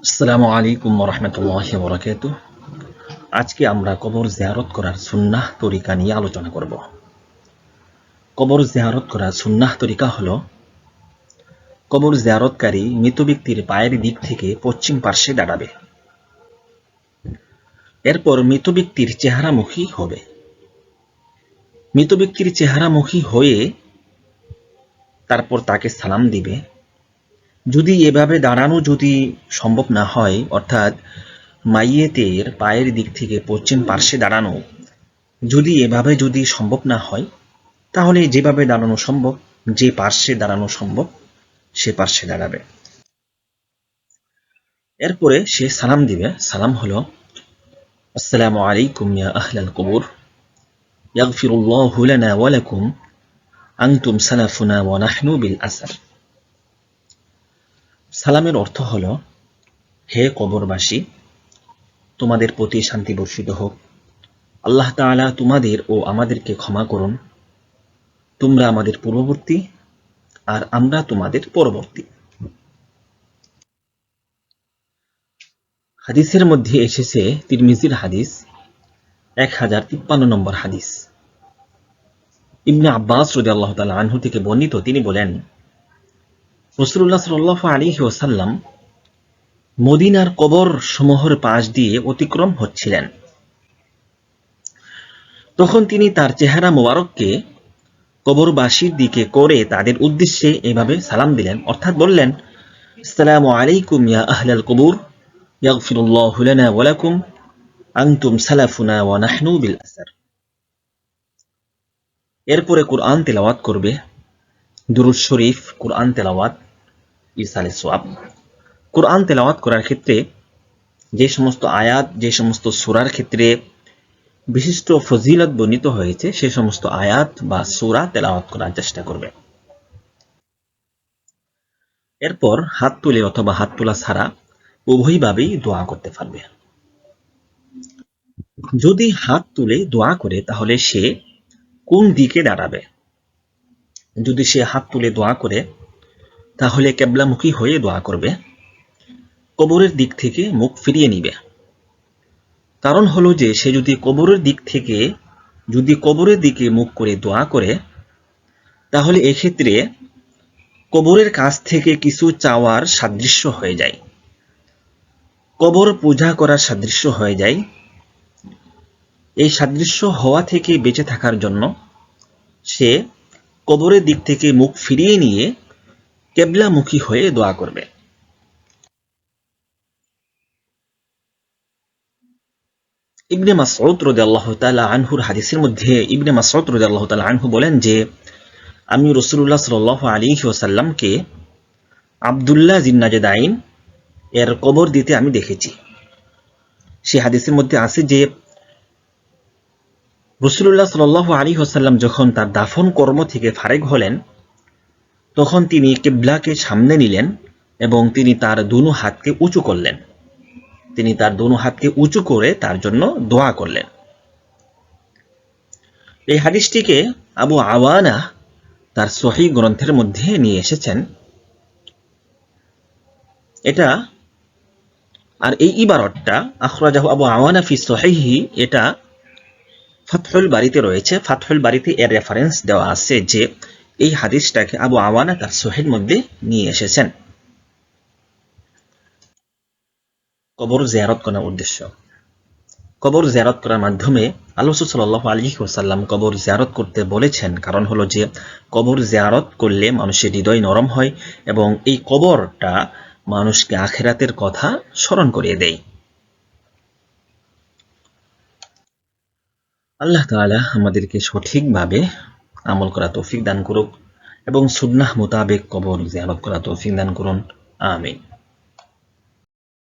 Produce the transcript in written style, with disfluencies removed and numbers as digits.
আসসালামু আলাইকুম ওয়া রাহমাতুল্লাহি ওয়া বারাকাতুহু। আজকে আমরা কবর জিয়ারত করার সুন্নাহ তরিকা নিয়ে আলোচনা করব। কবর জিয়ারত করার সুন্নাহ তরিকা হলো, কবর জিয়ারতকারী মৃত ব্যক্তির পায়ের দিক থেকে পশ্চিম পার্শ্বে দাঁড়াবে। এরপর মৃত ব্যক্তির চেহারামুখী হবে। মৃত ব্যক্তির চেহারামুখী হয়ে তারপর তাকে সালাম দিবে। যদি এভাবে দাঁড়ানো যদি সম্ভব না হয়, অর্থাৎ মাইয়েতের পায়ের দিক থেকে পশ্চিম পার্শ্বে দাঁড়ানো যদি এভাবে সম্ভব না হয়, তাহলে যেভাবে দাঁড়ানো সম্ভব, যে পার্শ্বে দাঁড়ানো সম্ভব সে পার্শ্বে দাঁড়াবে। এরপরে সে সালাম দিবে। সালাম হলো, আসসালামু আলাইকুম ইয়া আহলাল কবর, ইয়াগফিরুল্লাহু লানা ওয়া লাকুম, আনতুম সালাফুনা ওয়া নাহনু বিল আসার। সালামের অর্থ হলো, হে কবরবাসী, তোমাদের প্রতি শান্তি বর্ষিত হোক। আল্লাহ তাআলা তোমাদের ও আমাদেরকে ক্ষমা করুন। তোমরা আমাদের পূর্ববর্তী আর আমরা তোমাদের পরবর্তী। হাদিসের মধ্যে এসেছে, তিরমিজির হাদিস 1053 নম্বর হাদিস। ইবনে আব্বাস রাদিয়াল্লাহু তাআলা আনহু থেকে বর্ণিত, তিনি বলেন, রাসূলুল্লাহ সাল্লাল্লাহু আলাইহি ওয়াসাল্লাম মদিনার কবর সমূহের পাশ দিয়ে অতিক্রম হচ্ছিলেন। তখন তিনি তার চেহারা মোবারককে কবরবাসীর দিকে করে তাদের উদ্দেশ্যে এভাবে সালাম দিলেন, অর্থাৎ বললেন, আসসালামু আলাইকুম ইয়া আহলাল কবর, ইয়াগফিরুল্লাহু লানা ওয়া লাকুম, আনতুম সালাফুনা ওয়া নাহনু বিল আসার। এরপরে কুরআন তেলাওয়াত করবে। দুরূদ শরীফ, কুরআন তেলাওয়াত, ইরসালে সওয়াব। কুরআন তেলাওয়াত করার ক্ষেত্রে যে সমস্ত আয়াত, যে সমস্ত সূরার ক্ষেত্রে বিশিষ্ট ফজিলত বর্ণিত হয়েছে, সে সমস্ত আয়াত বা সূরা তেলাওয়াত করার চেষ্টা করবে। এরপর হাত তুলে অথবা হাত তোলা ছাড়া উভয়ভাবেই দোয়া করতে পারবে। যদি হাত তুলে দোয়া করে, তাহলে সে কোন দিকে দাঁড়াবে? যদি সে হাত তুলে দোয়া করে, তাহলে কিবলামুখী হয়ে দোয়া করবে, কবরের দিক থেকে মুখ ফিরিয়ে নিবে। কারণ হলো যে, সে যদি কবরের দিকে মুখ করে দোয়া করে, তাহলে এক্ষেত্রে কবরের কাছ থেকে কিছু চাওয়ার সাদৃশ্য হয়ে যায়, কবর পূজা করার সাদৃশ্য হয়ে যায়। এই সাদৃশ্য হওয়া থেকে বেঁচে থাকার জন্য সে কবরের দিক থেকে মুখ ফিরিয়ে নিয়ে কিবলামুখী হয়ে দোয়া করবে। ইবনে মাসউদ রাদিয়াল্লাহু তাআলা আনহুর হাদিসের মধ্যে ইবনে মাসউদ রাদিয়াল্লাহু তাআলা আনহু বলেন যে, আমি রাসূলুল্লাহ সাল্লাল্লাহু আলাইহি ওয়াসাল্লামকে আব্দুল্লাহ জিন্নাজদাইন এর কবর দিতে আমি দেখেছি। সেই হাদিসের মধ্যে আছে যে, রাসূলুল্লাহ সাল্লাল্লাহু আলাইহি ওয়াসাল্লাম যখন তার দাফন কর্ম থেকে ফারেগ হলেন, তখন তিনি কিবলাকে সামনে নিলেন এবং তিনি তার দুনো হাতকে উঁচু করলেন। তিনি তার দুনো হাতকে উঁচু করে তার জন্য দোয়া করলেন। এই হাদিসটিকে আবু আওয়ানা তার সহিহ গ্রন্থের মধ্যে নিয়ে এসেছেন। এটা আর এই ইবারতটা আখরাজাহু আবু আওয়ানা ফি সহিহি, এটা ফাতহুল বারীতে রয়েছে। ফাতহুল বারীতে এর রেফারেন্স দেওয়া আছে যে, এই হাদিসটাকে আবু আওয়ানা তার সহিহের মধ্যে নিয়ে এসেছেন। কবর জিয়ারত করার উদ্দেশ্য। কবর জিয়ারত করার মাধ্যমে আল্লাহ রাসূল সাল্লাল্লাহু আলাইহি ওয়াসাল্লাম কবর জিয়ারত করতে বলেছেন। কারণ হলো যে, কবর জিয়ারত করলে মানুষের হৃদয় নরম হয় এবং এই কবরটা মানুষকে আখিরাতের কথা স্মরণ করিয়ে দেয়। আল্লাহ তাআলা আমাদেরকে সঠিকভাবে আমল করা তৌফিক দান করুক এবং সুন্নাহ মোতাবেক কবর জিয়ারত করা তৌফিক দান করুন। আমিন।